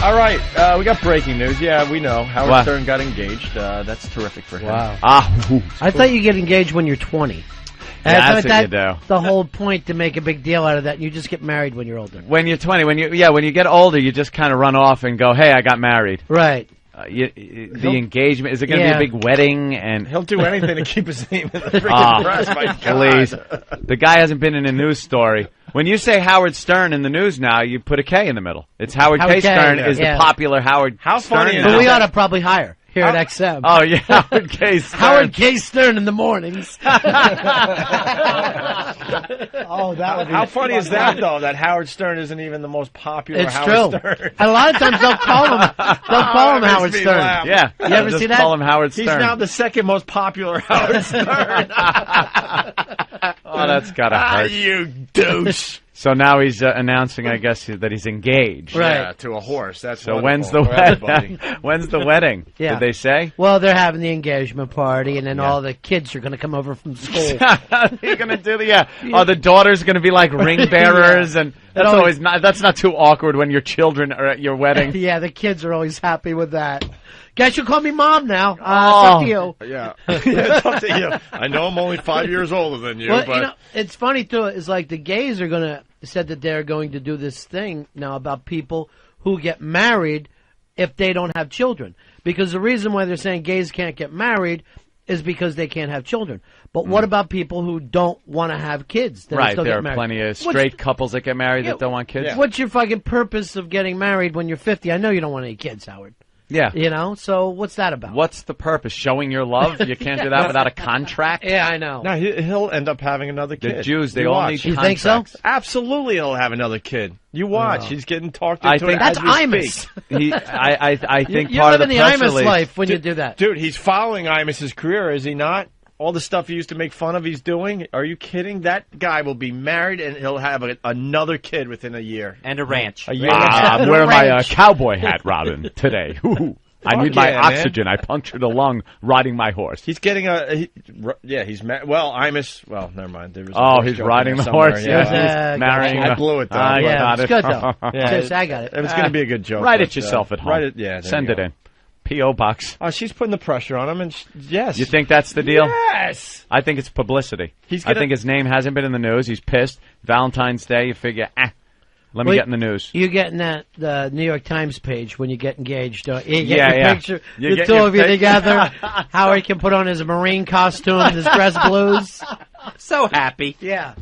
All right, we got breaking news. Yeah, we know. Howard Stern got engaged. That's terrific for him. Wow. I thought you get engaged when you're 20. That's what you do. The whole point to make a big deal out of that. You just get married when you're older. When you're 20, when you get older, you just kind of run off and go, "Hey, I got married." Right. The engagement, is it going to be a big wedding? And he'll do anything to keep his name in the freaking press. My God. Please, the guy hasn't been in a news story. When you say Howard Stern in the news now, you put a K in the middle. It's Howard K. Stern is the popular Howard. How funny Stern is But that? we ought to probably hire here at XM. Oh yeah, Howard K. Stern. Howard K. Stern in the mornings. Oh, that would be how funny is that though? That Howard Stern isn't even the most popular. It's Howard true. Stern. And a lot of times they'll call him. Howard Stern. Laugh. Yeah, you ever just see that? Call him Howard Stern. He's now the second most popular Howard Stern. Oh, that's gotta hurt. You douche. So now he's announcing, I guess, that he's engaged. Right. Yeah, to a horse. That's so. wonderful. When's the wedding? When's the wedding? Yeah. Did they say? Well, they're having the engagement party, and then all the kids are going to come over from school. You're gonna do the Oh, the daughter's gonna be like ring bearers, and that's always not. That's not too awkward when your children are at your wedding. Yeah, the kids are always happy with that. Guess you call me mom now. It's up to you. Yeah, it's up to you. I know I'm only 5 years older than you, Well, but you know, it's funny too. It's like the gays are said that they're going to do this thing now about people who get married if they don't have children. Because the reason why they're saying gays can't get married is because they can't have children. But what about people who don't want to have kids? That Right, still there get are married? plenty of straight couples that get married that don't want kids. Yeah. What's your fucking purpose of getting married when you're 50? I know you don't want any kids, Howard. Yeah. You know, so what's that about? What's the purpose? Showing your love? You can't do that without a contract? Yeah, I know. no, he'll end up having another kid. The Jews, they You all watch. need You think so? contracts. Absolutely, he'll have another kid. You watch. He's getting talked I into think it as That's we Imus. speak. I think You're part of living the the press Imus release. life when you do that. Dude, he's following Imus's career, is he not? All the stuff he used to make fun of he's doing? Are you kidding? That guy will be married and he'll have another kid within a year. And a ranch. A year. I'm wearing my cowboy hat, Robin, today. I need my yeah, oxygen. I punctured a lung riding my horse. He's getting he's Imus, well, never mind. There was a Oh, horse he's joke in riding there the somewhere, horse. yeah. He's marrying. I blew it, though. I Yeah, got it's it. good, though. Yeah, Seriously, I got it. It was going to be a good joke. Write it but, yourself at home. Write it, yeah. there Send you it go. in. P.O. Box. Oh, she's putting the pressure on him, and yes. You think that's the deal? Yes. I think it's publicity. I think his name hasn't been in the news. He's pissed. Valentine's Day, you figure, let me get in the news. You getting that the New York Times page when you get engaged? You get Yeah, your yeah. picture, You the get two your of you pic- together. Howard can put on his Marine costume, his dress blues. So happy. Yeah.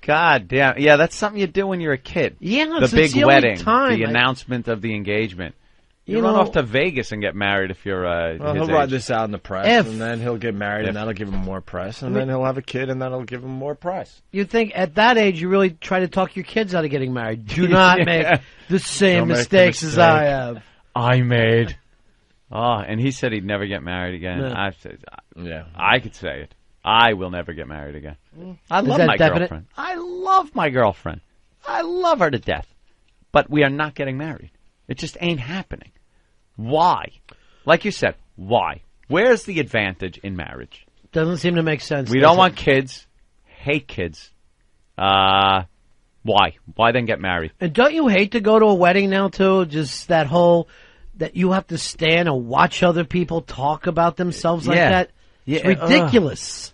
God damn. Yeah, that's something you do when you're a kid. Yeah, The it's big the only wedding, time. the announcement of the engagement. You You run know- off to Vegas and get married if you're Well, his he'll ride age. this out in the press, and then he'll get married, and that'll give him more press, and then he'll have a kid, and that'll give him more press. You think at that age you really try to talk your kids out of getting married. Do not Yeah. make the same Don't make the mistakes as mistake. I have. I made. Oh, and he said he'd never get married again. No. I said, Yeah. I could say it. I will never get married again. I Is love that my definite? girlfriend. I love my girlfriend. I love her to death. But we are not getting married. It just ain't happening. Why? Like you said, why? Where's the advantage in marriage? Doesn't seem to make sense. We does don't it? want kids. Hate kids. Why? Why then get married? And don't you hate to go to a wedding now too? Just that whole that you have to stand and watch other people talk about themselves like Yeah. that. It's Yeah, ridiculous.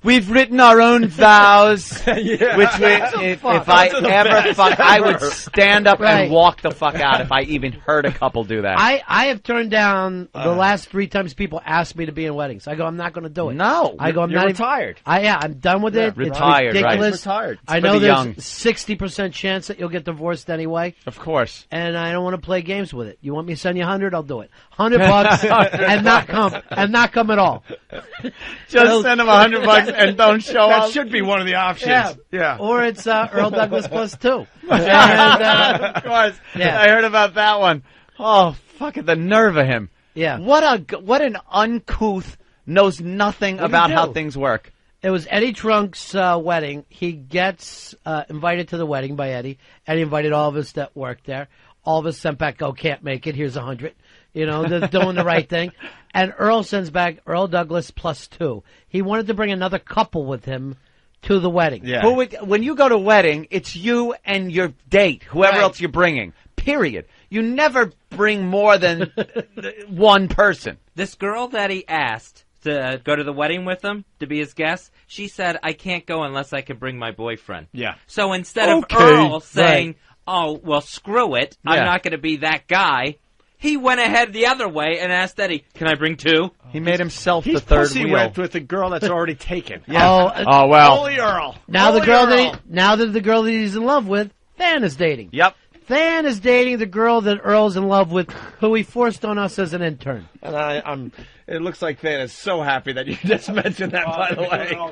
We've written our own vows, Yeah. which if I ever fuck, I would stand up Right. and walk the fuck out if I even heard a couple do that. I have turned down the last 3 times people asked me to be in weddings. I go, I'm not going to do it. No. I go, I'm You're not retired. I'm done with it. retired, It's right. ridiculous. Retired. I for know the there's young. 60% chance that you'll get divorced anyway, Of course. and I don't want to play games with it. You want me to send you 100? I'll do it. $100 and not come at all. Just send him $100 and don't show That up. should be one of the options. Yeah. Or it's Earl Douglas plus 2. And, Of course. Yeah. I heard about that one. Oh, fuck it, the nerve of him. yeah. What an uncouth, knows nothing about do? how things work. It was Eddie Trunk's wedding. He gets invited to the wedding by Eddie. Eddie invited all of us that worked there. All of us sent back, oh, can't make it. Here's 100. You know, they're doing the right thing. And Earl sends back Earl Douglas plus 2. He wanted to bring another couple with him to the wedding. Yeah. When you go to a wedding, it's you and your date, whoever Right. else you're bringing. period. You never bring more than one person. This girl that he asked to go to the wedding with him, to be his guest, she said, I can't go unless I can bring my boyfriend. Yeah. So instead of Earl saying, oh, well, screw it, Yeah. I'm not going to be that guy, he went ahead the other way and asked Eddie, can I bring two? He made himself the He's third pussy wheel. whipped with a girl that's already taken. Oh, well. Holy Earl. Now Holy the girl Earl. now that the girl that he's in love with, Than is dating. Yep. Than is dating the girl that Earl's in love with, who he forced on us as an intern. And I'm. It looks like Than is so happy that you just mentioned that, by the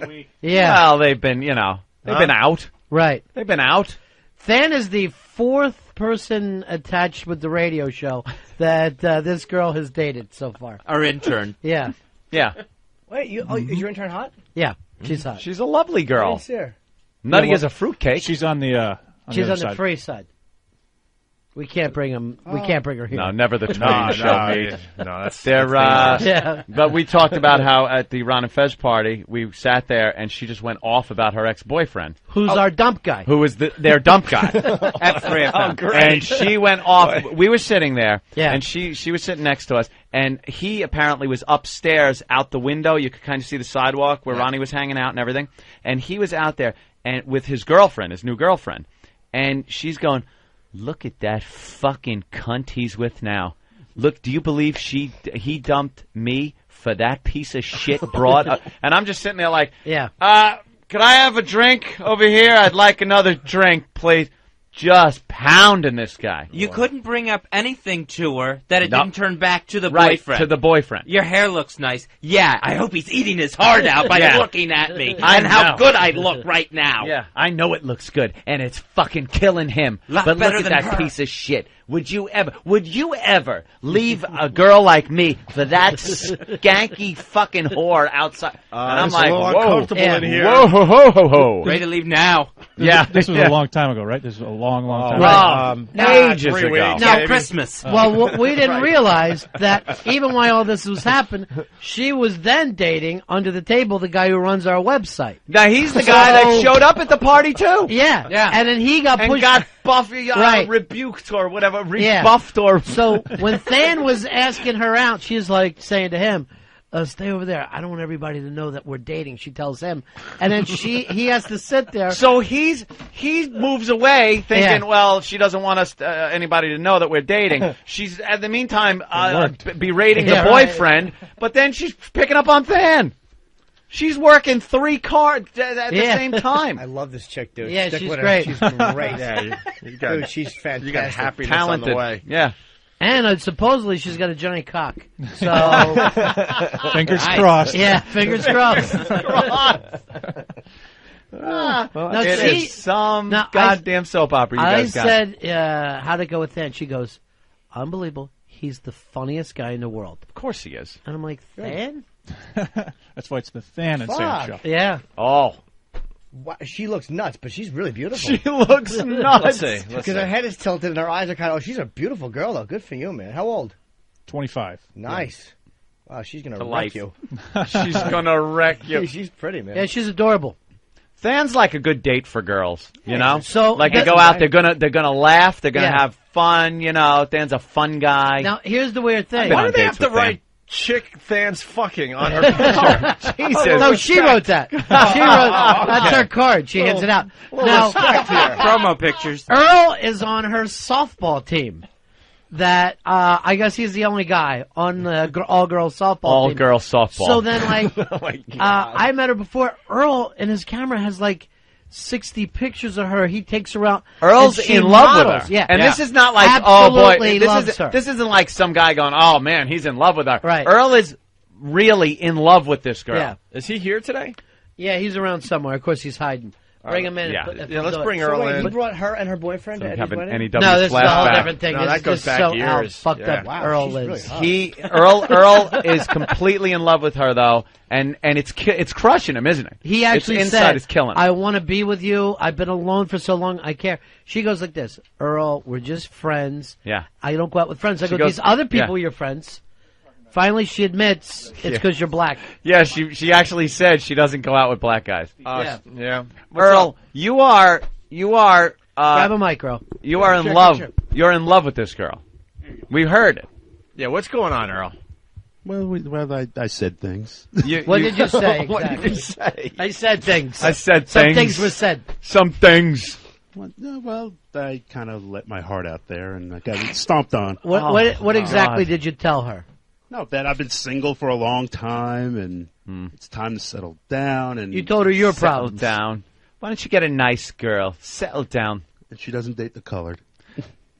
way. Yeah, Well, they've been, they've been out. right. They've been out. Than is the fourth person attached with the radio show that this girl has dated so far. Our intern. Yeah, Yeah. Wait, is your intern hot? yeah, she's hot. She's a lovely girl. Yes, sir. Nutty as a fruitcake. She's on the She's other on the side. free side. We can't bring him. We can't bring her here. No, never the twin show meet. No, that's They're, Yeah. But we talked about how at the Ron and Fez party, we sat there and she just went off about her ex-boyfriend, Who's our dump guy? who was their dump guy. F3FM. And she went off. We were sitting there, Yeah. and she was sitting next to us, and he apparently was upstairs out the window. You could kind of see the sidewalk where Ronnie was hanging out and everything. And he was out there and with his girlfriend, his new girlfriend. And she's going, look at that fucking cunt he's with now. Look, do you believe he dumped me for that piece of shit broad? And I'm just sitting there like, Yeah. could I have a drink over here? I'd like another drink, please. Just pounding this guy. You couldn't bring up anything to her that it Nope. didn't turn back to the Right, boyfriend. to the boyfriend. Your hair looks nice. Yeah, I hope he's eating his heart out by Yeah. looking at me. I and how know. good I look right now. Yeah, I know it looks good, and it's fucking killing him. Lot but look better at than that her. piece of shit. Would you ever leave a girl like me for that skanky fucking whore outside? And I'm it's like, a little whoa, uncomfortable in here. whoa, ho, ho, ho, ho. Ready to leave now. Yeah, This was yeah. a long time ago, right? This is a long time Right. ago. Ages 3 ago. weeks, Now maybe. Christmas. Well, what we didn't realize that even while all this was happening, she was then dating under the table the guy who runs our website. Now he's the guy that showed up at the party too. Yeah, Yeah. And then he got And pushed. got Buffy Right. rebuked or whatever, Yeah. rebuffed or So when Than was asking her out, she's like saying to him, "Stay over there. I don't want everybody to know that we're dating." She tells him, and then he has to sit there. So he moves away thinking, Yeah. well, she doesn't want us anybody to know that we're dating. She's at the meantime berating Yeah, the right. boyfriend, but then she's picking up on Than. She's working 3 cards at the Yeah. same time. I love this chick, dude. Yeah, Stick she's with her. great. She's great. Yeah, you got, Dude, she's fantastic. you got happiness Talented. on the way. Yeah. And supposedly she's got a giant cock. So Fingers Nice. crossed. yeah, fingers crossed. Now, Now, it see- is some now, goddamn soap opera you I guys got. said, how'd it go with Than? She goes, unbelievable. He's the funniest guy in the world. Of course he is. And I'm like, Than? That's why it's the Than and Sam Fuck. show. Yeah. Oh. Wow, she looks nuts, but she's really beautiful. She looks nuts. Let's see. Because her head is tilted and her eyes are kind of. Oh, she's a beautiful girl, though. Good for you, man. How old? 25. Nice. Wow, she's gonna wreck life. you. She's gonna wreck you. She's pretty, man. Yeah, she's adorable. Than's like a good date for girls, you know. So like they that's go out, right. they're gonna laugh, they're gonna Yeah. have fun, you know. Than's a fun guy. Now, here's the weird thing. been Why on do they dates have to with write chick Than's fucking on her picture? Jesus. No, she wrote that. She wrote that's her card. She hands it out. Now, Promo pictures. Earl is on her softball team. That I guess he's the only guy on the all-girls softball team. All girl softball. So then, like, Oh my God. I met her before. Earl in his camera has like 60 pictures of her. He takes her out. Earl's and she in love with models. her. Yeah, And yeah. this is not like, Absolutely oh boy, loves her. this isn't like some guy going, oh man, he's in love with her. Right. Earl is really in love with this girl. Yeah. Is he here today? Yeah, he's around somewhere. Of course, he's hiding. Bring him in. yeah. And Yeah, let's do it. bring So Earl wait, he in. brought her and her boyfriend to Eddie's Have an wedding? NEW No, this is a whole flashback. different thing. No, this that goes is back so years. How fucked Yeah. up Wow, Earl she's is. really hot. Earl is completely in love with her though, and it's crushing him, isn't it? He actually it's inside said, is killing him. I want to be with you. I've been alone for so long. I care. She goes like this, Earl, we're just friends. Yeah. I don't go out with friends. I go, goes- these other people yeah. are your friends. Finally, she admits it's because you're black. Yeah, she actually said she doesn't go out with black guys. Yeah. Yeah. Earl, you are Grab a mic, Earl. You are in Sure, love. sure. You're in love with this girl. We heard it. Yeah, what's going on, Earl? Well, I said things. What did you say? What did you exactly? say? I said things. I said Some things. things were said. Some things. Well, I kind of let my heart out there, and I got stomped on. What exactly God. did you tell her? No, that I've been single for a long time, and it's time to settle down. And You told her your Settle problems. down. Why don't you get a nice girl? Settle down. and she doesn't date the colored.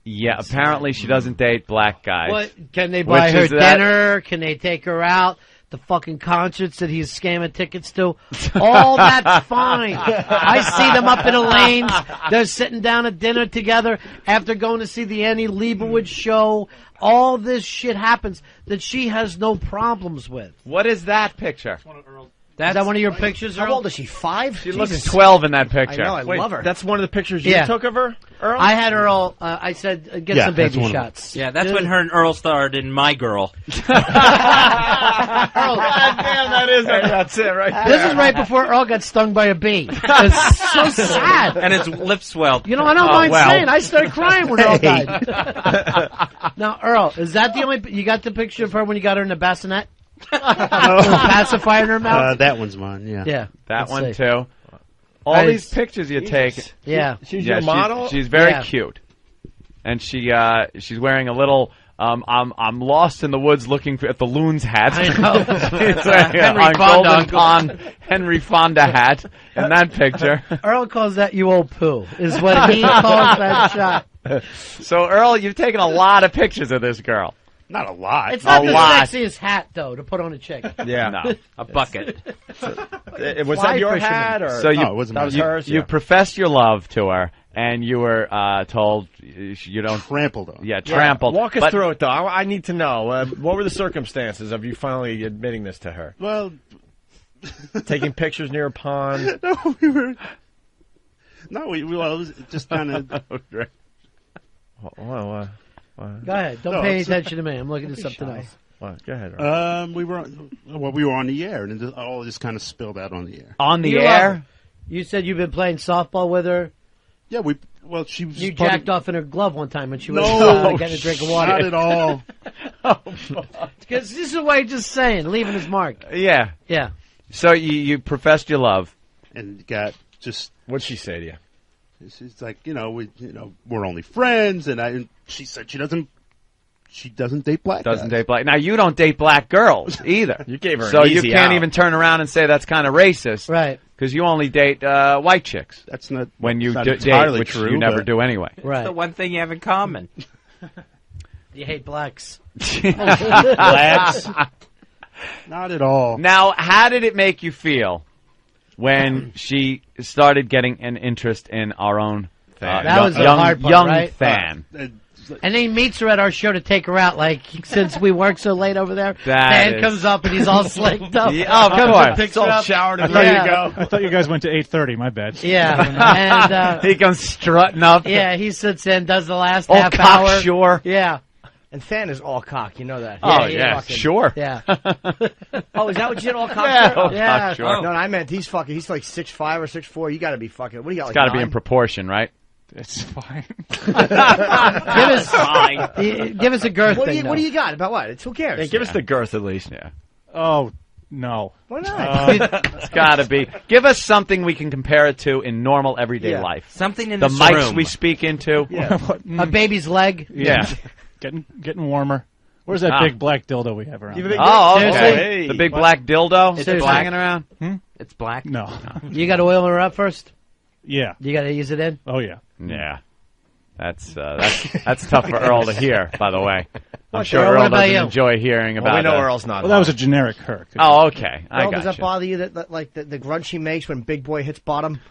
Yeah, apparently she doesn't date black guys. What can they buy Which her is that- dinner? Can they take her out? The fucking concerts that he's scamming tickets to, all that's fine. I see them up in the lanes. They're sitting down at dinner together after going to see the Annie Leibovitz show. All this shit happens that she has no problems with. What is that picture? Is that one of your pictures, How Earl? old is she? 5? She looks 12 in that picture. I know. I love her. That's one of the pictures you Yeah. took of her, Earl? I had Earl. I said, get Yeah, some that's baby one of them. shots. Yeah, that's when her and Earl starred in My Girl. God damn, that's it right there. This is right before Earl got stung by a bee. It's so sad. And his lips swelled. You know, I don't mind well. saying. I started crying when Earl died. Now, Earl, is that the only? You got the picture of her when you got her in the bassinet? Pacifier in her mouth. That one's mine. Yeah. Yeah, That let's one see. too. All Right. these pictures you take. Yeah, She's Yeah, your model? She's very Yeah. cute, and she's wearing a little. I'm lost in the woods looking at the loon's hat. I know. She's wearing Henry a Fonda. Golden Pond Henry Fonda hat in that picture. Earl calls that "you old poo," is what he calls that shot. So Earl, you've taken a lot of pictures of this girl. Not a lot. It's not A the lot. sexiest hat though to put on a chick. Yeah. No. A bucket. Was Fly that your fisherman. hat? Or? So you, No, it wasn't that was mine. hers? you Yeah. professed your love to her, and you were told you don't. Trampled on. Yeah, trampled. Walk us But- through it, though. I need to know. What were the circumstances of you finally admitting this to her? Well, Taking pictures near a pond? no, we were. No, well, it was just kind of. Well, Go ahead. Don't No, pay any it's- attention to me. I'm looking at something else. go ahead. Earl. We were on the air, and it just, all just kind of spilled out on the air. On the You air. love her. You said you've been playing softball with her. Yeah, she was. You part jacked of, off in her glove one time when she was No, getting a drink of not water. at all. Because this is what he's just saying, leaving his mark. Yeah. Yeah. So you professed your love. And got just. What'd she say to you? She's like, we're only friends, and she said she doesn't date black Doesn't guys. date black. Now you don't date black girls either. You gave her so an you easy can't out. even turn around and say that's kind of racist, Right. Because you only date white chicks That's not when you not date, entirely which true, you never but- do anyway. Right. The one thing you have in common. You hate blacks. Blacks. Not at all. Now, how did it make you feel when she started getting an interest in our own That was the young, hard part, young right? fan? And then he meets her at our show to take her out. Like, since we work so late over there, That Dan is- comes up and he's all slicked up. Yeah, of Comes and course. picks All her up. showered and Yeah. ready to go. I thought you guys went to 8:30. My bad. Yeah. And, He comes strutting up. yeah, he sits in, does the last Oh, half hour. cocksure. Yeah. And Fan is all cock. You know that. Oh, He's yeah, fucking- sure. Yeah. Oh, is that what you did? All cock? Yeah, Oh. Yeah. cocksure. No, I meant he's fucking. He's like 6'5" or 6'4". You got to be fucking. What do you got? It's Like got to be in 9? proportion, right? It's fine. Give us a girth What do thing. you? though. What do you got? About what? Who cares? Hey, give us the girth at least. Yeah. Oh no. Why not? It's got to be. Give us something we can compare it to in normal everyday Yeah. life. Something in The this mics room. we speak into. Yeah. A baby's leg? Yeah. Getting warmer. Where's that Ah. big black dildo we have around? You have a big Oh, okay. Seriously? Hey. The big black dildo is Seriously? hanging around. It's black. No. You got to oil her up first? Yeah. You got to use it in? Oh yeah. Yeah. That's tough for Earl to hear, by the way. I'm sure Earl, Earl what about doesn't you? enjoy hearing Well, about we know that. Earl's not. Well, that was a generic Herc. Oh, okay. I Earl, does got that you. bother you? That like the grunt she makes when Big Boy hits bottom?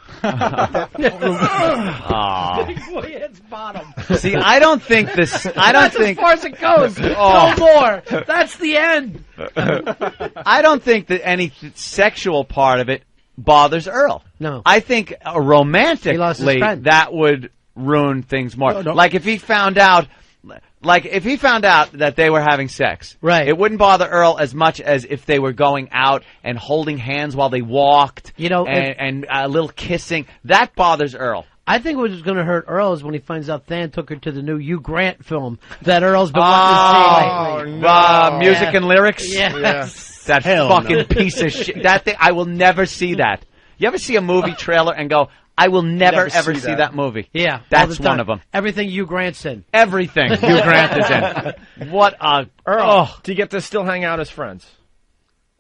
Aw. Boy, it's bottom. See, I don't think this. I don't That's think. as far as it goes. Oh. No more. That's the end. I don't think that any sexual part of it bothers Earl. No. I think He lost his romantically friend. that would ruin things more. No. Like if he found out that they were having sex, Right. It wouldn't bother Earl as much as if they were going out and holding hands while they walked, You know, and a little kissing. That bothers Earl. I think what was going to hurt Earl is when he finds out Than took her to the new Hugh Grant film that Earl's been wanting to see lately. Music and lyrics? Yes. That Hell fucking no. piece of shit. That thing, I will never see that. You ever see a movie trailer and go, I will never ever see that movie? Yeah. That's all the time. one of them. Everything Hugh Grant's in. Everything Hugh Grant is in. What a... Earl, do you get to still hang out as friends?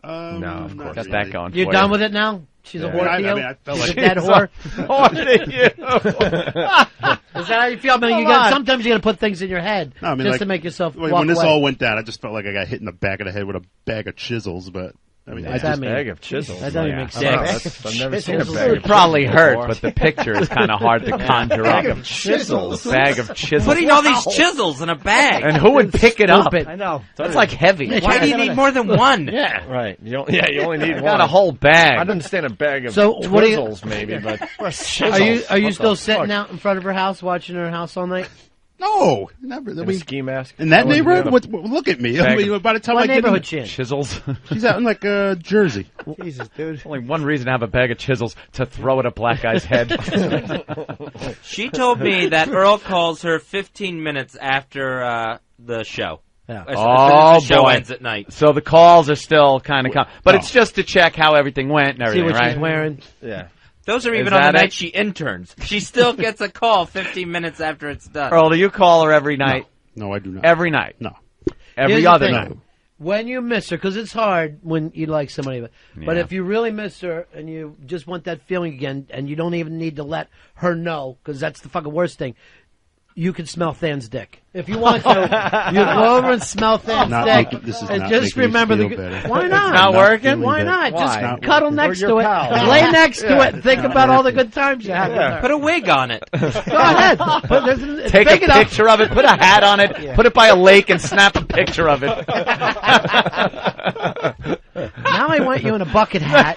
No, of not course. Got really. that going You for done you. with it now? She's a Yeah, whore I to you? mean, I felt like She's a dead whore? Whore to you. Is that how you feel? I mean, sometimes you got to put things in your head No, I mean, just like, to make yourself walk when this away. all went down, I just felt like I got hit in the back of the head with a bag of chisels. But I mean, What's I that just mean? Bag of chisels. That doesn't make I don't know, sense. I've never seen a Chisels. bag It of probably chisels hurt, before. but the picture is kind of hard to conjure up. Bag of chisels. Bag of chisels. Putting all these chisels in a bag. And who would pick it up? Stupid. I know. That's like heavy. Why do you need more than one? Yeah. Right. You only need I one. got a whole bag. I'd understand a bag of So, what do you- Twizzles, maybe, but Are you What still the sitting fuck? out in front of her house, watching her house all night? no, never. I In a mean, ski mask? in that I wouldn't neighborhood, do look at me. I Bag mean, by the time What I get neighborhood in, she in? Chisels. she's out in like Jersey. Jesus, dude. Only one reason to have a bag of chisels, to throw at a black guy's head. She told me that Earl calls her 15 minutes after the show. Yeah. As Oh, the show boy. ends at night. So the calls are still kind of but No. it's just to check how everything went and See everything, what right? she's wearing. Yeah. Those are Is even on the that it? night she interns. She still gets a call 15 minutes after it's done. Earl, do you call her every night? No, I do not. Every night? No. Every Here's the other thing. night? When you miss her, because it's hard when you like somebody, but Yeah. if you really miss her and you just want that feeling again, and you don't even need to let her know, because that's the fucking worst thing, you can smell Than's dick. If you want to, you go over and smell Than's Not dick, making- this is and not just making me remember feel the. better. Why not? Not working? feeling Why better. not? Just Not cuddle working. next We're to your it. pals. Lay next to it. Think Not about all the working. good times you had with her. Put a wig on it. Go ahead. It's Take big a enough. picture of it, put a hat on it, put it by a lake, and snap a picture of it. Now I want you in a bucket hat.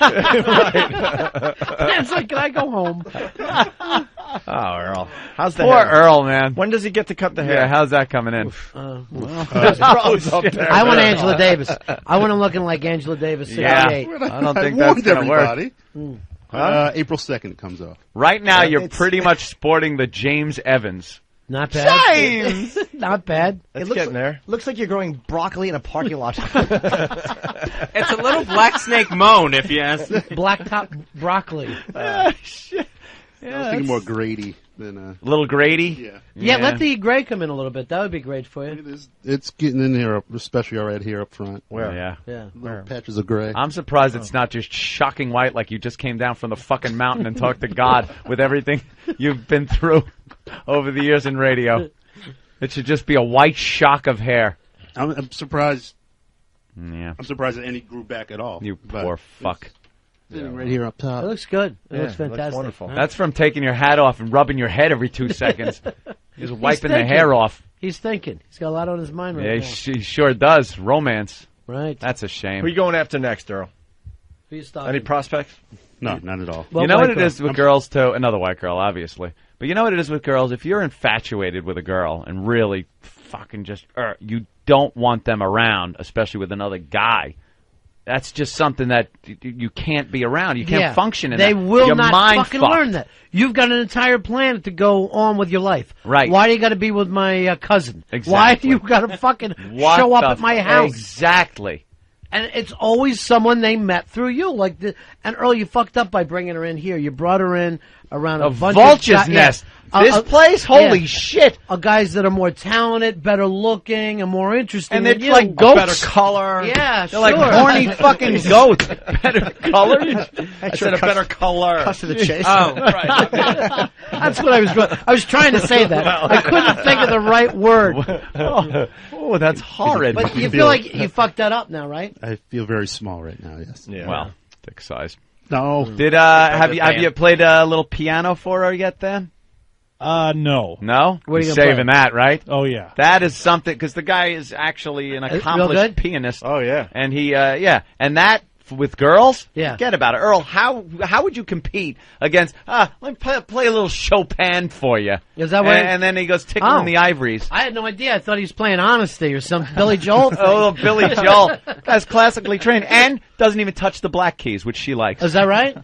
It's like, can I go home? Oh, Earl. How's the Poor hair? Earl, man. When does he get to cut the Yeah, hair? how's that coming in? There's problems up there. I want Angela Davis. I want him looking like Angela Davis, 68. I don't I think that's warned going to work. everybody. April 2nd it comes off. Right now, you're it's- pretty much sporting the James Evans. Not bad. James! Not bad. It's looks getting there. Looks like you're growing broccoli in a parking lot. It's a little black snake moan, if you ask. Blacktop broccoli. I was thinking more Grady than Little Grady? yeah. Yeah, let the gray come in a little bit. That would be great for you. It's getting in here, especially right here up front. Where? Yeah. Yeah. Little patches of gray. I'm surprised it's not just shocking white like you just came down from the fucking mountain and talked to God with everything you've been through over the years in radio. It should just be a white shock of hair. I'm surprised. Yeah. I'm surprised that any grew back at all. You But poor fuck. it's sitting right here up It top. looks good. It Yeah, looks fantastic. wonderful. That's from taking your hat off and rubbing your head every 2 seconds. Just wiping the thinking. hair off. He's thinking. He's got a lot on his mind right Yeah, now. he sure does. Romance. Right. That's a shame. Who are you going after next, Earl? Who you stalking? Any prospects? No, not at all. Well, You know white what it girl. is with girls, too? Another white girl, obviously. But you know what it is with girls? If you're infatuated with a girl and really fucking just, you don't want them around, especially with another guy. That's just something that you can't be around. You can't function in They that. will You're not mind fucking fucked. learn that. You've got an entire plan to go on with your life. Right. Why do you got to be with my cousin? Exactly. Why do you got to fucking What show up the at my f- house? Exactly. And it's always someone they met through you. And Earl, you fucked up by bringing her in here. You brought her in around a bunch vulture's of nest. Yeah. This place? Holy yeah. shit. Guys that are more talented, better looking, and more interesting. And than they're you. like goats. Better color. Yeah, They're sure. like horny fucking goats. Better color? I said a better color. Cuts to the chase. Oh, Right. That's what I was going. I was trying to say that. I couldn't think of the right word. Oh, that's horrid. But you feel like you fucked that up now, right? I feel very small right now. Yes. Yeah. Well, thick size. No. Did have you played a little piano for her yet? Then No. no. What are you You're gonna saving that, right? Oh, yeah. That is something because the guy is actually an real accomplished good? pianist. Oh, yeah. And he and that with girls, Yeah. forget about it. Earl, how would you compete against? Let me play a little Chopin for you. Is that what? And then he goes tickling Oh. the ivories. I had no idea. I thought he was playing Honesty or some Billy Joel thing. Oh, Billy Joel, guy's classically trained and doesn't even touch the black keys, which she likes. Is that right?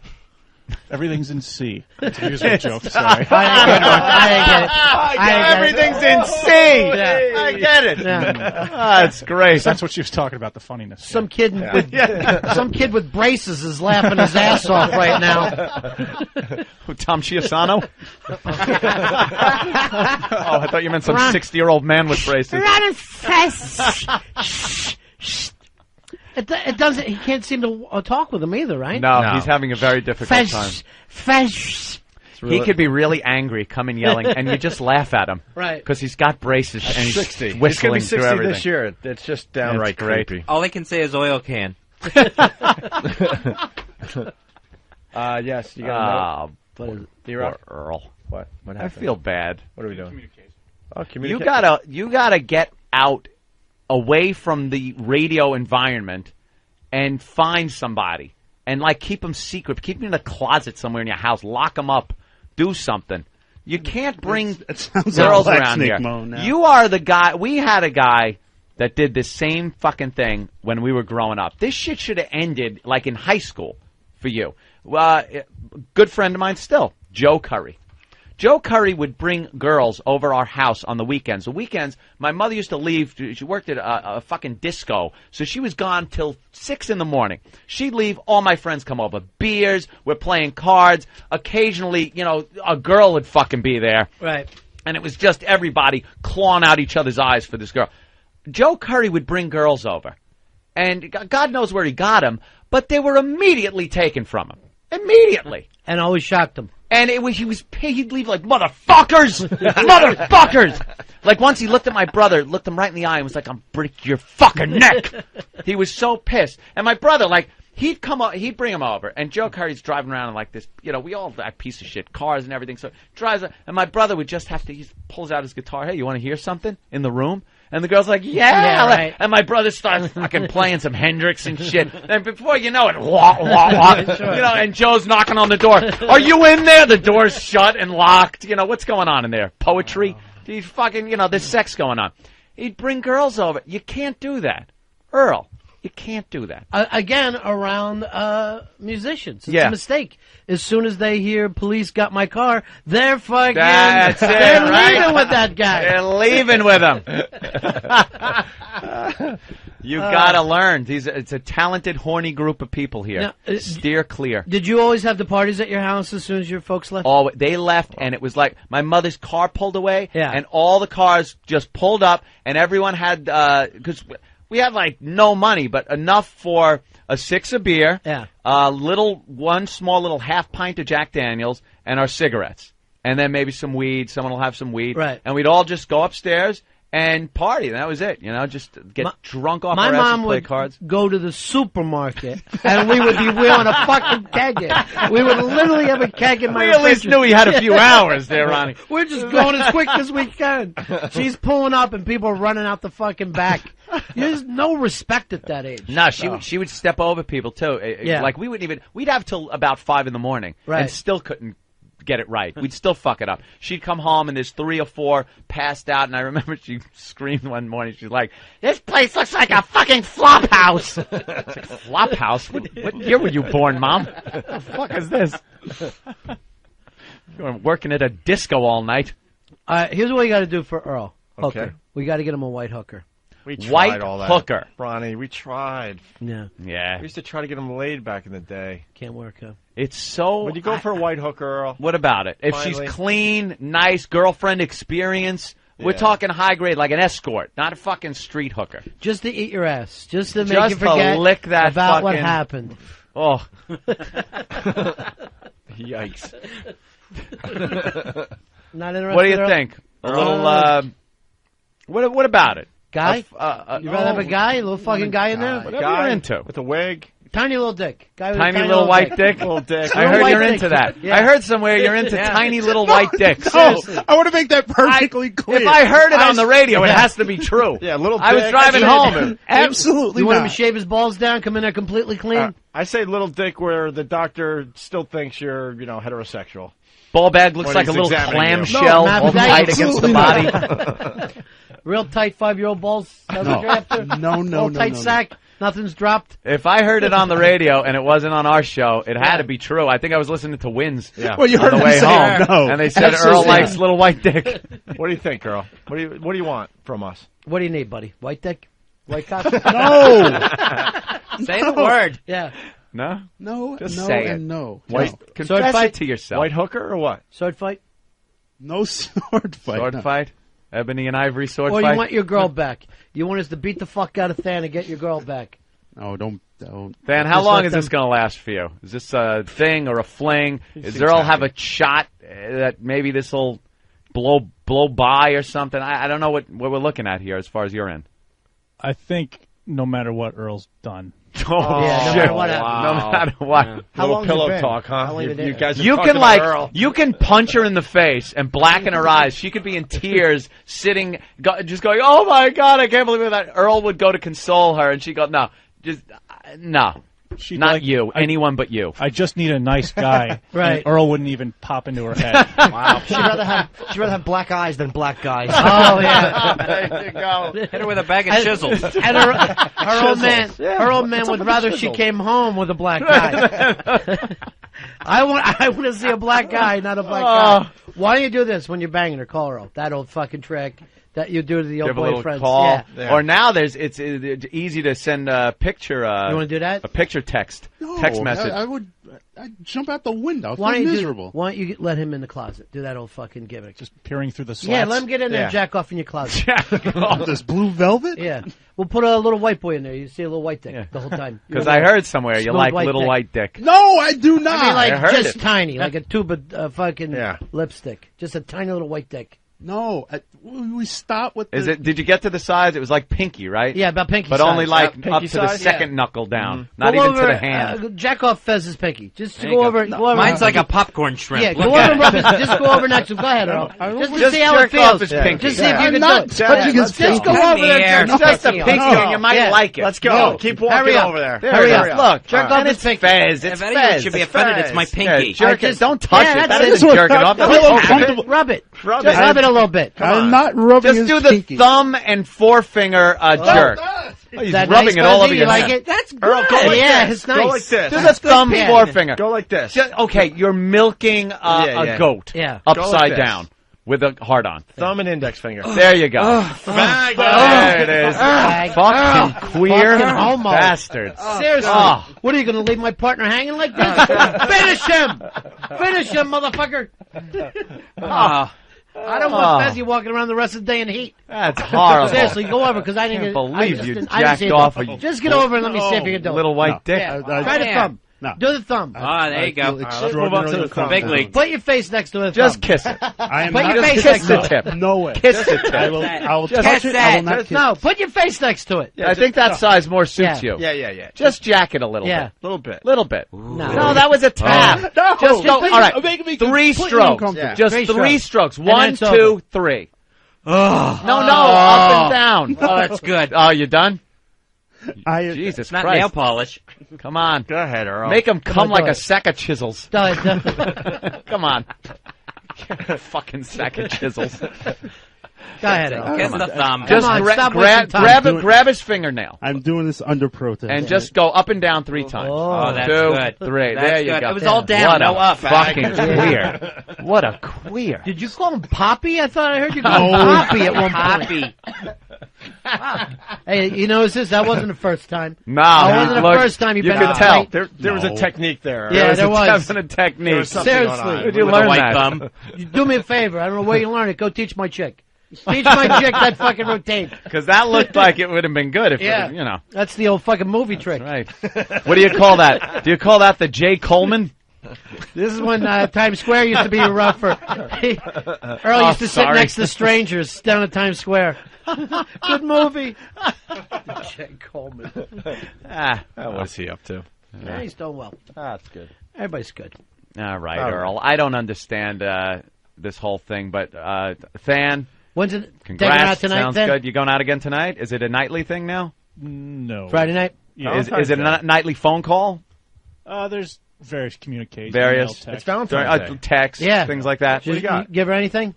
Everything's in C. It's a musical joke. Sorry. I get it. Everything's in C. Yeah. I get it. Yeah. That's great. That's what she was talking about, the funniness. Some kid with braces is laughing his ass off right now. Tom Chiasano? Oh, I thought you meant some 60-year-old man with braces. It doesn't. He can't seem to talk with him either, right? No, he's having a very difficult time. He could be really angry, coming yelling, and you just laugh at him. Right. Because he's got braces and he's 60. whistling He's going to be 60 through everything. this year. It's just downright It's great. creepy. All I can say is oil can. Yes, you got What is it? Poor Earl. What I happened? feel bad. What are we doing? Oh, You gotta get out away from the radio environment and find somebody and like keep them secret, keep them in a closet somewhere in your house, lock them up, do something. You can't bring girls around here. You are the guy. We had a guy that did the same fucking thing when we were growing up. This shit should have ended like in high school for you. Good friend of mine still, Joe Curry. Joe Curry would bring girls over our house on the weekends. The weekends, my mother used to leave. She worked at a fucking disco, so she was gone till 6 in the morning. She'd leave. All my friends come over. Beers. We're playing cards. Occasionally, a girl would fucking be there. Right. And it was just everybody clawing out each other's eyes for this girl. Joe Curry would bring girls over, and God knows where he got them, but they were immediately taken from him. Immediately. And always shocked him. And he'd leave like, motherfuckers! Motherfuckers! Like once he looked at my brother, looked him right in the eye and was like, I'm break your fucking neck! He was so pissed. And my brother, like, he'd bring him over, and Joe Curry's driving around in like this, we all have piece of shit, cars and everything, so drives, and my brother would just have to, he pulls out his guitar, hey, you want to hear something in the room? And the girl's like, yeah, right. And my brother starts fucking playing some Hendrix and shit. And before you know it, wah, wah, wah, and Joe's knocking on the door. Are you in there? The door's shut and locked. What's going on in there? Poetry? He's fucking, there's sex going on. He'd bring girls over. You can't do that. Earl, you can't do that. Again, around musicians. It's Yeah. a mistake. As soon as they hear police got my car, they're fucking... That's it, they're right? leaving with that guy. They're leaving with him. You gotta learn. It's a talented, horny group of people here. Now, Steer clear. Did you always have the parties at your house as soon as your folks left? Oh, they left, and it was like my mother's car pulled away, Yeah. and all the cars just pulled up, and everyone had, because we had like no money, but enough for a 6 of beer, Yeah. one small little half pint of Jack Daniels, and our cigarettes. And then maybe some weed. Someone will have some weed. Right. And we'd all just go upstairs and party. And that was it. Just get drunk off My our ass mom and play would cards. go to the supermarket, and we would be wheeling a fucking keg in. We would literally have a keg in my We at least knew he had a few hours there, Ronnie. We're just going as quick as we can. She's pulling up, and people are running out the fucking back. There's no respect at that age. No, she would step over people too. Yeah. Like we'd have till about 5 in the morning, Right. and still couldn't get it right. We'd still fuck it up. She'd come home and there's 3 or 4 passed out, and I remember she screamed one morning. She's like, "This place looks like a fucking flop house." Like, flop house? What year were you born, Mom? What the fuck is this? You were working at a disco all night. Here's what you got to do for Earl. Hooker. Okay. We got to get him a white hooker. We tried White all that. hooker. Ronnie, we tried. Yeah, Yeah. We used to try to get him laid back in the day. can't work, huh? It's so... Would you go for a white hooker, Earl? What about it? If Finally. she's clean, nice, girlfriend experience, we're Yeah. talking high grade, like an escort, not a fucking street hooker. Just to eat your ass. Just to make Just you to forget lick that about what fucking- happened. Oh, Yikes. Not interested. what do you Earl? think? A little, what about it? Guy? You You rather have a guy, a little fucking guy in there? Whatever Guy you're into. with a wig. Tiny little dick. Guy with a Tiny little white dick? Little dick. I Little heard white you're dick. into that. Yeah. I heard somewhere you're into tiny little white dicks. Oh, I want to make that perfectly clear. If I heard it on the radio, it has to be true. Yeah, little I was dick. driving home. And Absolutely You want him not. to shave his balls down, come in there completely clean? I say little dick where the doctor still thinks you're, heterosexual. ball bag looks When like a he's little examining you. clamshell No, all not tight against the absolutely body. Real tight 5-year-old balls? That's what you're after? No, Real tight sack? Nothing's dropped. If I heard it on the radio and it wasn't on our show, it had to be true. I think I was listening to Wins Well, you on heard the them way say home, no. and they said Earl likes little white dick. What do you think, Earl? What do you want from us? What do you need, buddy? White dick? White cock? No. Say the word. Yeah. No? No. Just no say and it. no. White- No. Confess fight? it to yourself. White hooker or what? Sword fight? No sword fight. Sword no. fight? Ebony and Ivory sword Or fight? you want your girl back? You want us to beat the fuck out of Than and get your girl back? No, don't. Dan, how Just long let is this them- going to last for you? Is this a thing or a fling? Does seems Earl happy. have a shot that maybe this will blow by or something? I don't know what we're looking at here as far as you're in. I think no matter what Earl's done. Oh, Yeah, no shit. matter what happens. No matter what. How Little long pillow has it been? talk, huh? How long have it You been? guys are You talking can about Earl. you can punch her in the face and blacken her eyes. She could be in tears, sitting, just going, "Oh my God, I can't believe that." Earl would go to console her, and she'd go, "No, just no, She'd not like- you, anyone but you." I just need a nice guy. Right. And Earl wouldn't even pop into her head. Wow. She'd rather have black eyes than black guys. Oh, yeah. There you go. Hit her with a bag of chisels. And her old man would rather she came home with a black guy. I want to see a black guy, not a black guy. Why don't you do this when you're banging her? Call her. That old fucking trick that you do to the old Give a little boyfriends. call, Yeah. Yeah. or now it's easy to send a picture. You want to do that? A picture text, No, text message. I'd jump out the window. Why It's don't you miserable. why don't you let him in the closet? Do that old fucking gimmick. Just peering through the slats. Yeah, let him get in there Yeah. and jack off in your closet. Oh, this blue velvet? Yeah. We'll put a little white boy in there. You see a little white dick Yeah. the whole time. Because I heard somewhere you Smooth like white little dick. white dick. No, I do not. I mean, like, I heard just it. tiny, like a tube of fucking Yeah. lipstick. Just a tiny little white dick. no, we stop with Is the... it? Did you get to the size? It was like pinky, right? Yeah, about pinky But size. only like pinky up to the size? second knuckle down, not Go even over, to the hand. jack off Fez's pinky. Just to There you go go. over. Go over. Mine's like a popcorn shrimp. Yeah, Look go over at and it. rub his, just go over next to him. Go ahead, Earl. Just to Just see how it jerk feels. off his Yeah. pinky. Just see if you I'm can not do it. touching his Just go pinky. over there. Yeah. and It's jerk just a off. pinky, No. and you might Yeah. like it. Let's go. No. Keep walking Hurry up. over there. Hurry up. Look, Jerk off and his it's pinky. Fez. It's If anyone Fez. should be offended, it's my pinky. Yeah, jerk I it. just- Don't touch Yeah, it. that's That it. isn't jerking off. I That's feel poking it. uncomfortable. Rub it. Rub Just it. rub it a little bit. I'm not rubbing Just his do the pinky. thumb and forefinger jerk. Is He's that rubbing nice, it all Fuzzy? over You your like hand. it? That's good. Earl, go like Yeah, this. it's nice. Go like this. Do the thumb Yeah. forefinger. Go like this. Okay, you're milking Yeah, a yeah. goat Yeah. Go like upside this. down with a heart on. Thumb and index finger. There you go. There it is. Fucking queer Fucking homo. bastards. Seriously. Oh. What are you going to leave my partner hanging like this? Finish him! Finish him, motherfucker! I don't want Fezzy walking around the rest of the day in heat. That's horrible. Seriously, go over because I didn't Can't get. I believe just you didn't- I didn't see jacked it. off a Just get over and let me see if you can do it. little white dick. Yeah. I- Try the Yeah. thumb. No. Do the thumb. Ah, there you go. Let's move on to Extraordinarily the thumb. Big league. Put your face next to the Just thumb. kiss it. I am Put not your face Kiss next the to it. tip. No way. Kiss the tip. I will Just touch it. I will that. not kiss. No, put your face next to it. I think that size more suits Yeah. you. Yeah. Just jack it a little Yeah. bit. A little bit. Little bit. No. That was a tap. No. Just go. put All your- right. making me Three completely strokes. uncomfortable. Yeah. Just Three three strokes. strokes. And then 1, it's 2, over. 3. No, up and down. Oh, that's good. Oh, you done? Jesus It's not Christ. nail polish. Come on. Go ahead, Earl. Make him come on, like do a it. sack of chisels. Do it. Come on. Fucking sack of chisels. Go ahead, Earl. Kiss the thumb. Just on, stop wasting time. grab his fingernail I'm doing this under protest. and just go up and down 3 times. Oh, that's 2, good. 3. That's There you good. go. It was all down, What no a up. fucking queer. What a queer. Did you call him Poppy? I thought I heard you call him Poppy at one point. Happy. Hey, you notice this? That wasn't the first time. No, That wasn't the look, first time you've you been could out tell. late. There was a technique there. Yeah, there a was. definite technique. There was something going on. Seriously. Where'd you With a learn white that? thumb. You do me a favor. I don't know where you learned it. Go teach my chick. Teach my chick that fucking routine. Because that looked like it would have been good if, Yeah. you know. That's the old fucking movie trick. Right. What do you call that? Do you call that the J. Coleman? This is when Times Square used to be rougher. Earl used to sit sorry. next to strangers down at Times Square. Good movie. Jay Coleman. What's he up to? Yeah, he's doing well. That's good. Everybody's good. All right, All right. Earl. I don't understand this whole thing, but Than, When's it? congrats. Taking her out tonight, Sounds then? good. You going out again tonight? Is it a nightly thing now? No. Friday night? Yeah. Is it a nightly phone call? There's various communications. Various. email, text. It's Valentine's Day. Text, Yeah. things like that. Did you got? give her anything?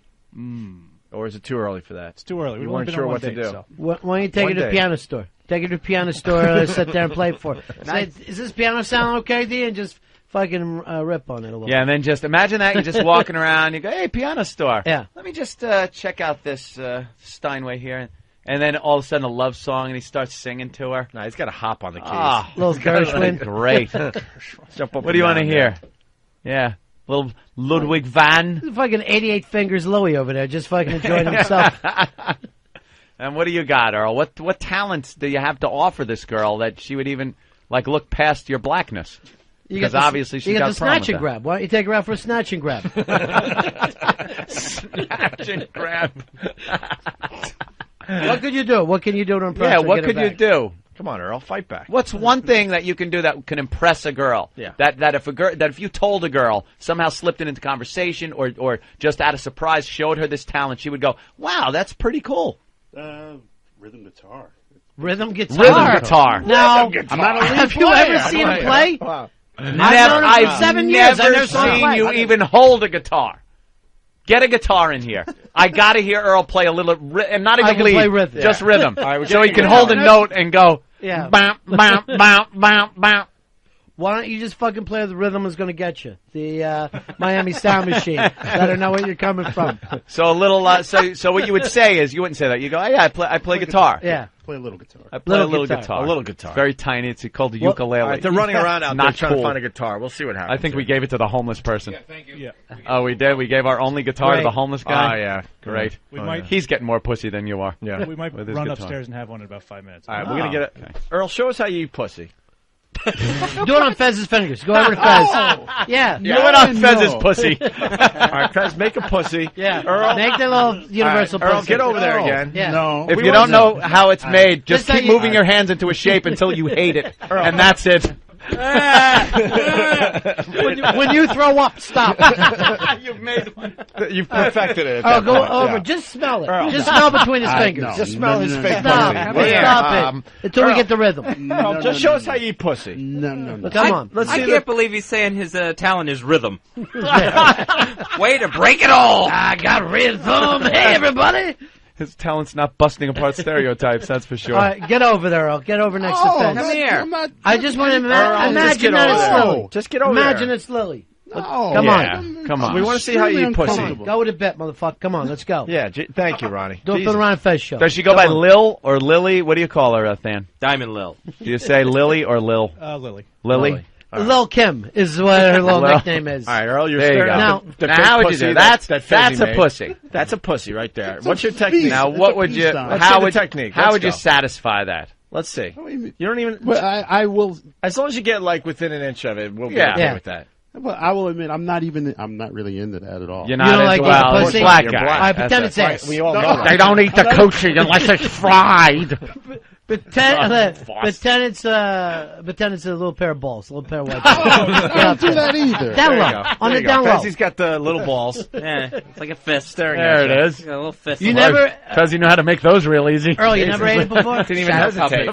Or is it too early for that? It's too early. You We've weren't only been sure on what one to date, do. so. Why don't you take One her to the day. piano store? Take her to the piano store, sit there and play it for her. Say, is this piano sound okay, D? And just fucking rip on it a little. Yeah, and then just imagine that you're just walking around. You go, hey, piano store. Yeah. Let me just check out this Steinway here. And then all of a sudden a love song, and he starts singing to her. No, he's got to hop on the keys. Ah, Little Gershwin. great. Jump up What do you want to hear? Yeah, little Ludwig van. Fucking 88 fingers Louie over there, just fucking enjoying himself. And what do you got, Earl? What talents do you have to offer this girl that she would even look past your blackness? Because obviously she's got the snatch and grab. Why don't you take her out for a snatch and grab? Snatch and grab. What could you do? What can you do to impress her? Yeah, what Get her could you back? do? Come on, Earl, fight back. What's one thing that you can do that can impress a girl? Yeah. That if you told a girl, somehow slipped it into conversation or just out of surprise showed her this talent, she would go, "Wow, that's pretty cool." Rhythm guitar. Rhythm guitar. Rhythm guitar. Now, I'm not a lead have you ever seen him play? Wow. I've known him for 7 years. I never never saw him seen play. you even hold a guitar. Get a guitar in here. I got to hear Earl play a little, and not I even can lead, play rhythm. just rhythm. All right, we're So he getting can a hold a guitar. note and go, Yeah. bam, bam, bam, bam, bam. Why don't you just fucking play the rhythm is going to get you? The Miami Sound Machine. Let her know where you're coming from. So a little, so what you would say is, you wouldn't say that. You go, "Oh, yeah, I play guitar. Yeah. Play a little guitar. I play Little a little guitar. guitar. A little guitar. Very tiny. It's called a Well, ukulele. All right, they're running around out there Not trying to cool. find a guitar. We'll see what happens. I think we gave it to the homeless person. Yeah. Oh, we did? We gave our only guitar to the Great. homeless guy? Oh, yeah. Great. We might He's getting more pussy than you are. Yeah. we might With his run guitar. upstairs and have one in about 5 minutes. All right, we're going to get it. okay. Earl, show us how you eat pussy. Do it on Fez's fingers. Go over to Fez. Yeah. You went on Fez's pussy. All right, Fez, make a pussy. Yeah. Earl. Make the little universal All right, Earl, pussy. get over there No. again. Yeah. No. If We you want don't know how it's made, just Just keep how you- moving your hands into a shape until you hate it. And that's it. When you throw up, stop. You've made one. You've perfected it. at Oh, that go point, over. yeah. Just smell it. Earl. Just smell between his I- fingers. no. Just smell his fake Stop. pussy. Stop Yeah. it. Until we Earl. get the rhythm. Earl, just show us how you eat pussy. No. Come on. Let's I see can't believe he's saying his talent is rhythm. Way to break it all! I got rhythm. Hey, everybody. His talent's not busting apart stereotypes, that's for sure. All right, get over there, Earl. Get over next to Fez. come here. I'm not, I just want to Earl, just imagine get that over it's there. Lily. Just get over Imagine there. it's Lily. no. Come Yeah, on. come on. We want to see how you eat pussy. uncomfortable. Go with a bit, motherfucker. Come on, let's go. Yeah, thank you, Ronnie. Do it for Jesus. the Ron and Fez show. Does she go Come by on. Lil or Lily? What do you call her, Than? Diamond Lil. Do you say Lily or Lil? Lily. Lily? Lily. Lil Kim is what her little Lil. nickname is. All right, Earl, you're There you staring go. at the Now fake how would you pussy do? that That's Fezzi a made. pussy. That's a pussy right there. What's your technique? Now, It's what a would you? feast on. Let's How see the would technique. How Let's would you go. satisfy that? Let's see. What do you mean? You don't even. Well, I will. As long as you get like within an inch of it, we'll be Yeah. okay Yeah. with that. Well, I will admit, I'm not really into that at all. You're You not don't into like eating well, pussy? black You're guy. black. All right, pretend That's it's it. ass. We all know No. that. They don't eat the coochie unless it's fried. Pretend it's a little pair of balls, a little pair of white balls. I don't do that either. Down There you low, go. on There the you go. down low. Fezzi's got the little balls Yeah, it's like a fist. staring There at you. it is. Got a little fist. You never, Because you know how to make those real easy. Earl, you never ate it before? Didn't even hesitate.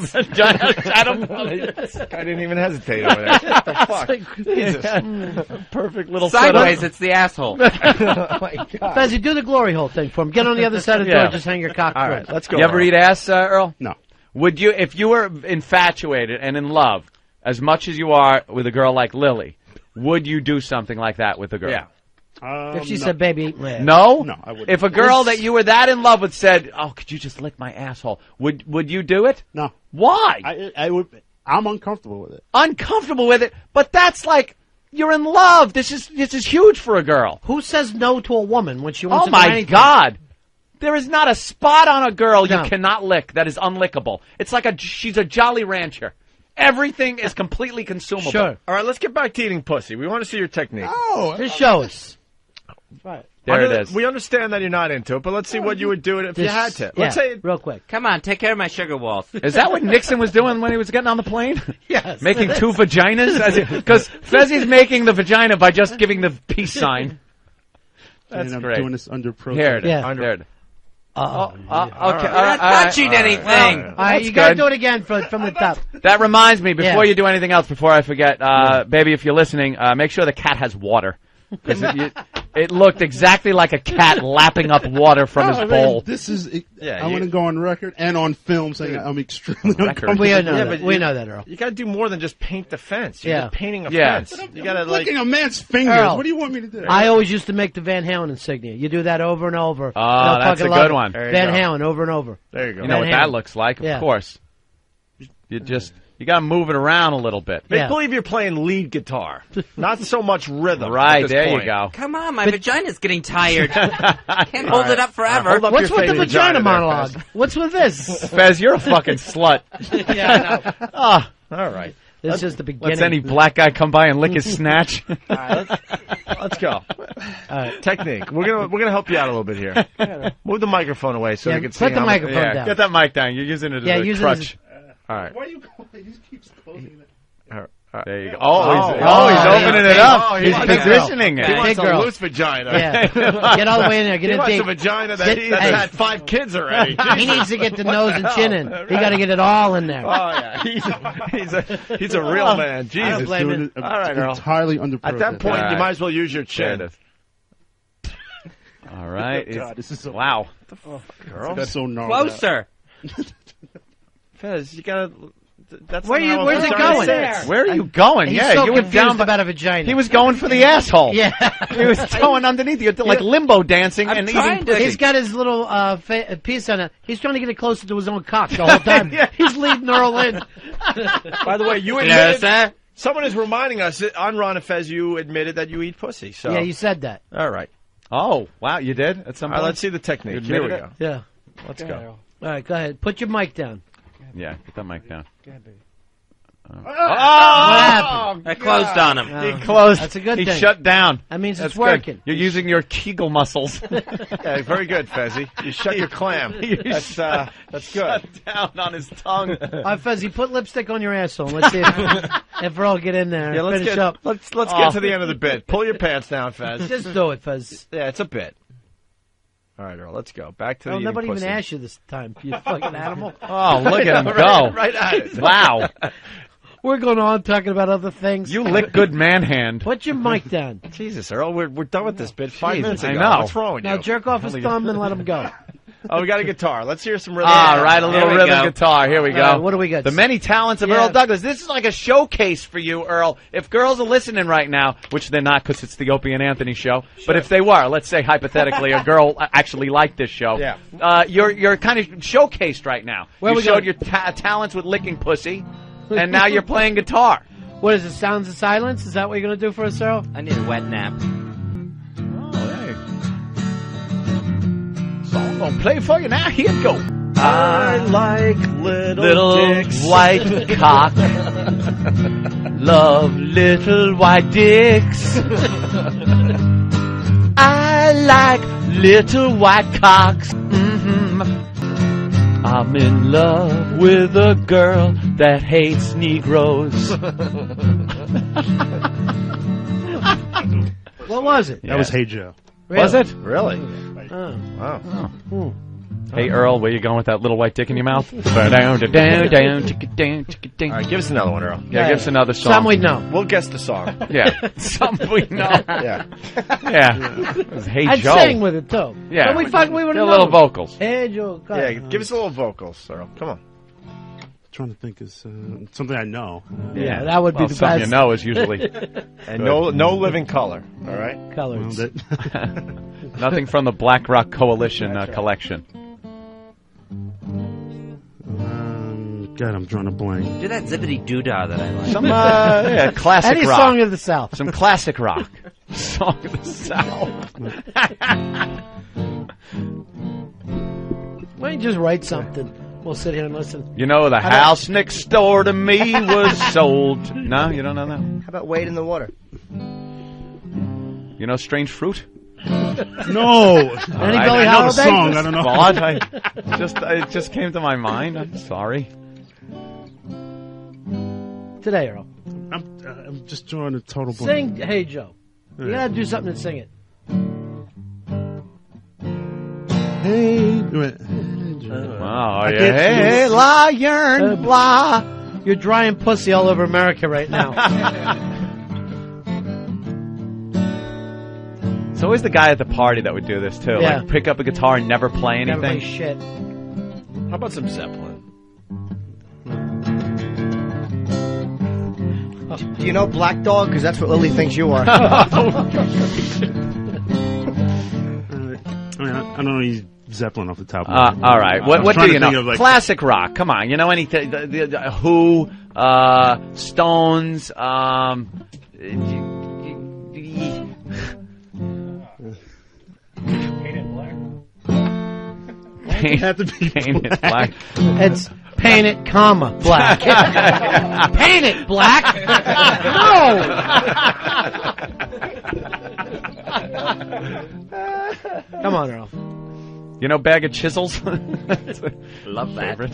I didn't even hesitate over there. What the fuck? Jesus. Perfect little Sideways, it's the asshole. Oh my God. Fezzi, do the glory hole thing for him. Get on the other side of the Yeah. door, just hang your cock All through right, it. let's go. You ever Earl. eat ass, Earl? No. Would you, if you were infatuated and in love as much as you are with a girl like Lily, would you do something like that with a girl? Yeah. If she No. said, baby, eat my ass. No? No, I wouldn't. If a girl that you were that in love with said, "Oh, could you just lick my asshole?" Would you do it? No. Why? I would. I'm uncomfortable with it. Uncomfortable with it, but that's like you're in love. This is huge for a girl. Who says no to a woman when she wants Oh to do my anything? God. There is not a spot on a girl No. you cannot lick that is unlickable. It's like she's a Jolly Rancher. Everything is completely consumable. Sure. All right, let's get back to eating pussy. We want to see your technique. Oh, Just show us. There it is. We understand that you're not into it, but let's see what you would do if you had to. Let's say real quick. Come on, take care of my sugar walls. Is that what Nixon was doing when he was getting on the plane? Yes. Making two vaginas? Because Fezzi's making the vagina by just giving the peace sign. That's and I'm great. doing this under protest. Here it is. Yeah. There it is. Uh-oh. Okay. You're not touching anything. All right, That's you got to good. do it again from the top. That reminds me, before Yeah. you do anything else, before I forget, baby, if you're listening, make sure the cat has water. 'Cause It looked exactly like a cat lapping up water from his bowl. This is. Yeah, I want to go on record and on film saying I'm extremely uncomfortable. We know Yeah, that. but We you- know that, Earl. You got to do more than just paint the fence. You're Yeah. just painting a Yeah. fence. You got to I'm like. licking a man's fingers. Earl. What do you want me to do? I always used to make the Van Halen insignia. You do that over and over. Oh, And I'll that's fucking a love good it. one. There you Van go. Halen over and over. There you go. You know what Van that Halen. looks like, Yeah. of course. You got to move it around a little bit. Make Yeah. believe you're playing lead guitar, not so much rhythm. Right, at this there point. you go. Come on, my vagina's getting tired. Can't hold it up forever. Hold up What's your with the fake vagina there, monologue? Fez. What's with this? Fez, you're a fucking slut. Yeah, I know. Oh, All right. This is the beginning. lets any black guy come by and lick his snatch. All right, let's go. Technique. We're gonna help you out a little bit here. Move the microphone away so Yeah, we can see. put the how microphone Yeah, down. get that mic down. You're using it as Yeah, a use it crutch. All right. Why are you going? He just keeps closing it. There you go. Oh, he's yeah. opening it up. Oh, he he's wants a positioning He it. Big wants a girl. loose vagina. Yeah. Get all the way in there. Get He in wants deep. a vagina Get- that's hey. had 5 kids already. He needs to get the nose and chin in. He got to get it all in there. Oh yeah, he's a real man. I don't Jesus. blame Doing him. it All right, Earl. entirely under At that point, All you right. might as well use your There it chin. is. All right. God, this is so Wow. Girl. That's so gnarly. Closer. Fez, you gotta. That's Where's not how a it vagina going? sits. Where are you going? He's Yeah, so you were confused down. about a vagina. He was going for the asshole. Yeah. He was going underneath you, like limbo dancing I'm and trying eating. to- He's got his little piece on it. He's trying to get it closer to his own cock the whole time. He's leading Earl in. By the way, you Yes, admitted. sir. Someone is reminding us that on Ron and Fez, you admitted that you eat pussy. So Yeah, you said that. all right. Oh, wow, you did at some All right, point. let's see the technique. You Here we admitted go. it? Yeah. Let's go. All right, go ahead. Put your mic down. Yeah, get that mic down. What happened? I closed on him. He closed. That's a good he thing. shut down. That means That's it's working. Good. You're using your Kegel muscles. Yeah, very good, Fezzy. You shut your clam. That's good. Shut down on his tongue. All right, Fezzy, put lipstick on your asshole. Let's see if Earl get in there. Yeah, and let's finish get up. let's Oh. get to the end of the bit. Pull your pants down, Fez. Just do it, Fez. Yeah, it's a bit. All right, Earl, let's go. Back to the Well, eating nobody pussy. even asked you this time, you fucking animal. Oh, look at him Right- go. Right at it. Wow. We're going on talking about other things. You lick good man hand. Put your mic down. Jesus, Earl, we're done with this bit 5 minutes I ago. know. What's wrong with Now you? jerk off his thumb and let him go. Oh, we got a guitar. Let's hear some rhythm. Ah, right, a little we rhythm go. guitar. Here we go. All right, what do we got? The many talents of Yeah. Earl Douglas. This is like a showcase for you, Earl. If girls are listening right now, which they're not because it's the Opie and Anthony show, but if they were, let's say hypothetically, a girl actually liked this show. Yeah. You're kind of showcased right now. Where you we showed going? your talents with licking pussy, and now you're playing guitar. What is it, Sounds of Silence? Is that what you're going to do for us, Earl? I need a wet nap. Song gonna play for you now. Here you go. I like little dicks. white cock. Love little white dicks. I like little white cocks. I'm in love with a girl that hates Negroes. What was it? That was Hey Joe. Was it? Really? Oh. Wow. Hey Earl, where you going with that little white dick in your mouth? All right, give us another one, Earl. Yeah, give us another song. Some we know. We'll guess the song. Yeah, some we know. Yeah. Yeah, it was Hey I'd Joe. sing with it, too. Yeah, But we would a have little vocals. Hey, Joe. go Yeah, ahead. give us a little vocals, Earl. Come on. Trying to think is something I know. Yeah, that would be Well, the something best. you know is usually And no living color. All right. Well, Colors. nothing from the Black Rock Coalition collection. God, I'm drawing a blank. Do that zippity doodah that I like. Some classic Any rock. song of the South. Some classic rock. Song of the South. Why don't you just write something? We'll sit here and listen. You know, the house next door to me was sold. No, you don't know that? How about Wade in the Water? You know Strange Fruit? No. Any I Billie I know the Holiday? song. I don't know. What? It just came to my mind. I'm sorry. Today, Earl. I'm just drawing a total blank. Sing Hey, Joe. You got to do something and sing it. Hey. Wait. Wow. I Yeah. can't Hey, lion, blah. You're drying pussy all over America right now. always the guy at the party that would do this too. Yeah. Like pick up a guitar and never play anything. Never play shit. How about some Zeppelin? Do you know Black Dog? Because that's what Lily thinks you are. I don't know any Zeppelin off the top of my head. All right. What trying do to you know? think of, like- Classic rock. Come on. You know anything? The Who, Stones, Had to be Painted Black. It's paint it, comma, black. Paint it, black. No. Come on, Earl. You know Bag of Chisels? Love that. Favorite.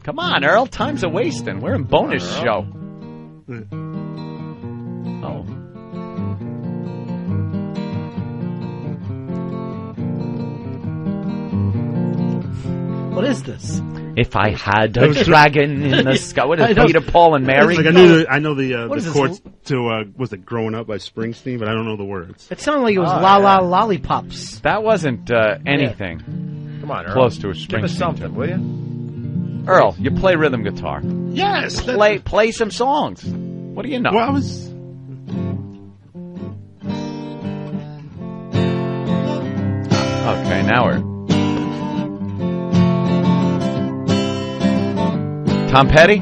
Come on, Earl. Time's a wasting. We're in bonus show. Oh. What is this? If I had a dragon in the sky. What is Peter, Paul, and Mary? Like I know the What is this? chords to was it "Growing Up" by Springsteen, but I don't know the words. It sounded like it was La La Lollipops. That wasn't anything Come on, Earl. close to a Give us Springsteen. something, will you? Earl, you play rhythm guitar. Yes, Play some songs. What do you know? Well, I was. Okay, now we're Tom Petty.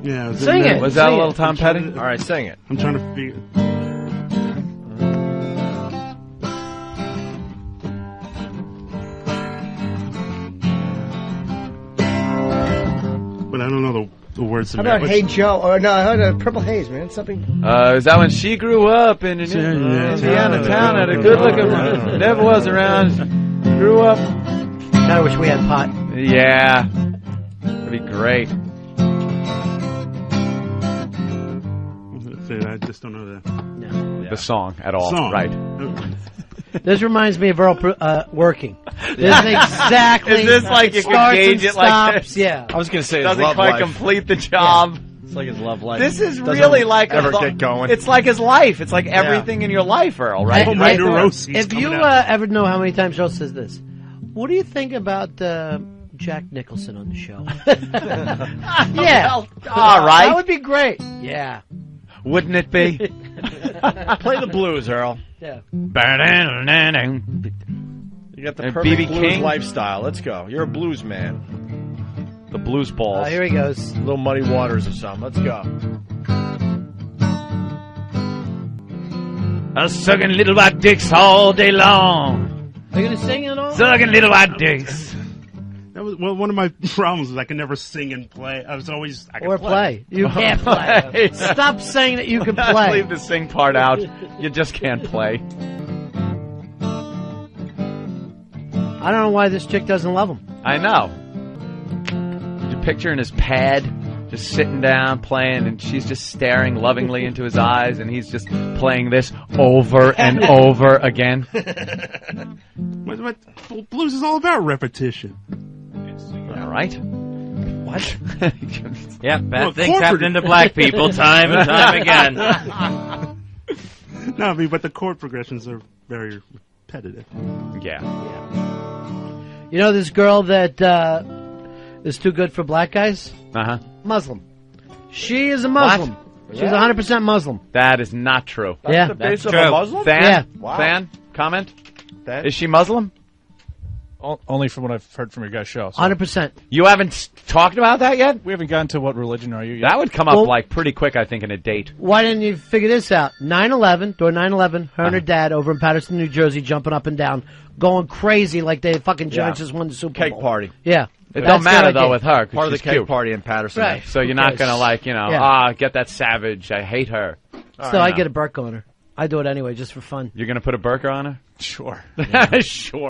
Yeah, I was Sing in there. it. Was that a Sing little it. Tom Petty? All right, sing it. I'm trying to figure. But I don't know the words. How about Hey Joe? Or no, I heard Purple Haze, man. Something. Is that when she grew up in an Indiana town? Had a good-looking one. Never was around. Grew up. I wish we had pot. Yeah, that'd be great. I just don't know that. The song at all, Song. right? This reminds me of Earl working. This is exactly. Is this like you can starts gauge and it like stops, this? Yeah. I was going to say his Doesn't love quite life. complete the job. It's like his love life. This is Doesn't really like ever get going. It's like his life. It's like everything in your life, Earl. Right? Oh, Right my there. neuroses If you coming out. ever know how many times Earl says this, what do you think about Jack Nicholson on the show? Yeah. All right. That would be great. Yeah. Wouldn't it be? Play the blues, Earl. Yeah. You got the And perfect B.B. blues King? lifestyle. Let's go. You're a blues man. The blues balls. Here he goes. Little Muddy Waters or something. Let's go. I'm sucking little white dicks all day long. Are you going to sing it all? Sucking little white dicks. That was one of my problems. Was I could never sing and play. I was always I could Or play. You can't play. Stop saying that you can Let's play. leave the sing part out. You just can't play. I don't know why this chick doesn't love him. I know. You picture in his pad, just sitting down playing, and she's just staring lovingly into his eyes, and he's just playing this over and over again. What blues is all about repetition. All right. What? Yeah, bad Well, things corporate- happen to black people time and time again. No, I mean, but the chord progressions are very repetitive. Yeah. You know this girl that is too good for black guys? Uh-huh. Muslim. She is a Muslim. She's 100% Muslim. That is not true. Yeah. The base of true. a Muslim? Than? Yeah. Wow. Than? Comment? That- Is she Muslim? Only from what I've heard from your guys' show. So 100%. You haven't talked about that yet? we haven't gotten to what religion are you yet. That would come up Well- like pretty quick, I think, in a date. Why didn't you figure this out? 9/11, during 9/11, her and her dad over in Patterson, New Jersey, jumping up and down, going crazy like they fucking Giants just won the Super Cake Bowl. party. Yeah. It That's don't matter, their though, idea. with her, Part of because the she's cake cute. party in Patterson. Right. So you're not Okay. going to, Yeah. get that savage. I hate her. Still, I get a burqa on her. I do it anyway, just for fun. You're going to put a burqa on her? Sure. Sure.